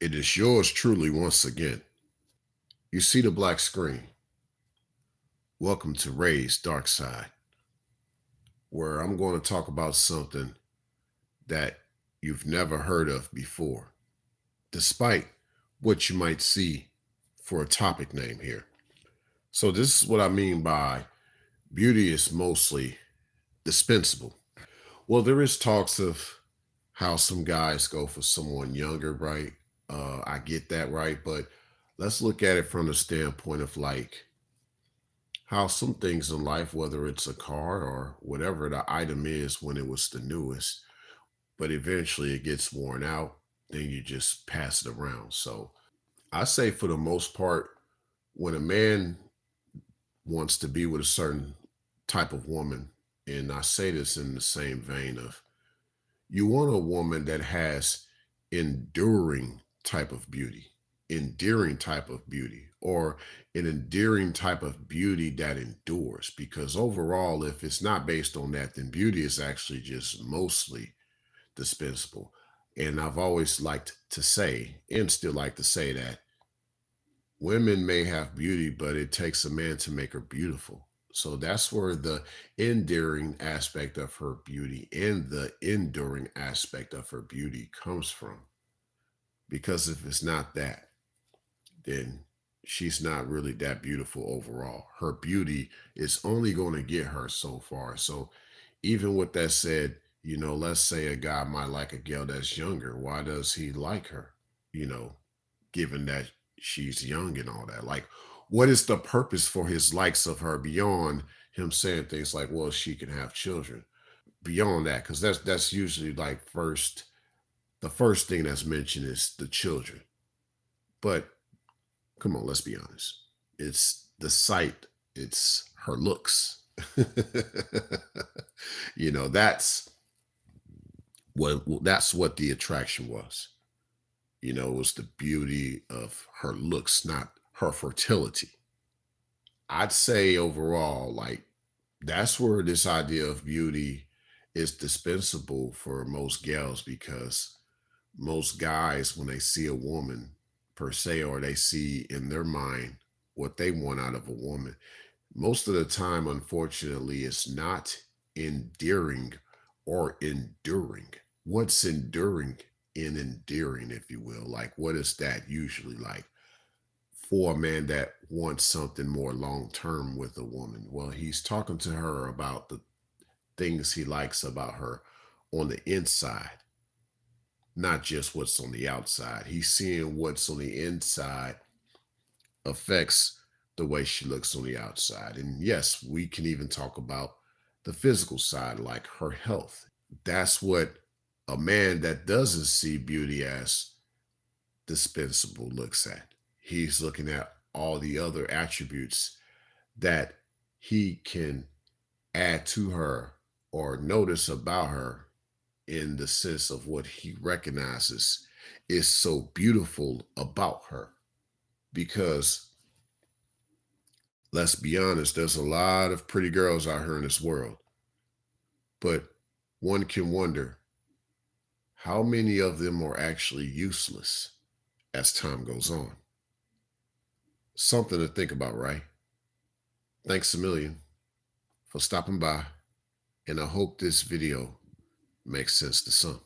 It is yours truly once again. You see the black screen. Welcome to Ray's Dark Side, where I'm going to talk about something that you've never heard of before, despite what you might see for a topic name here. So, this is what I mean by beauty is mostly dispensable. Well, there is talks of how some guys go for someone younger, right? I get that, right? But let's look at it from the standpoint of like how some things in life, whether it's a car or whatever the item is when it was the newest, but eventually it gets worn out, then you just pass it around. So I say for the most part, when a man wants to be with a certain type of woman, and I say this in the same vein of you want a woman that has enduring type of beauty, endearing type of beauty, or an endearing type of beauty that endures. Because overall, if it's not based on that, then beauty is actually just mostly dispensable. And I've always liked to say, and still like to say, that women may have beauty, but it takes a man to make her beautiful. So that's where the endearing aspect of her beauty and the enduring aspect of her beauty comes from. Because if it's not that, then she's not really that beautiful overall. Her beauty is only going to get her so far. So even with that said, let's say a guy might like a girl that's younger. Why does he like her? You know, given that she's young and all that. Like, what is the purpose for his likes of her beyond him saying things like, "Well, she can have children"? Beyond that, because that's usually like the first thing that's mentioned is the children. But come on, let's be honest. It's the sight. It's her looks. That's what the attraction was. It was the beauty of her looks, not her fertility. I'd say overall, like, that's where this idea of beauty is dispensable for most gals because most guys, when they see a woman per se, or they see in their mind what they want out of a woman, most of the time, unfortunately, it's not endearing or enduring. What's enduring and endearing, if you will? Like, what is that usually like for a man that wants something more long term with a woman? Well, he's talking to her about the things he likes about her on the inside, not just what's on the outside. He's seeing what's on the inside affects the way she looks on the outside. And yes, we can even talk about the physical side, like her health. That's what a man that doesn't see beauty as dispensable looks at. He's looking at all the other attributes that he can add to her or notice about her in the sense of what he recognizes is so beautiful about her. Because let's be honest, there's a lot of pretty girls out here in this world, but one can wonder how many of them are actually useless as time goes on. Something to think about, right? Thanks a million for stopping by, and I hope this video makes sense to some.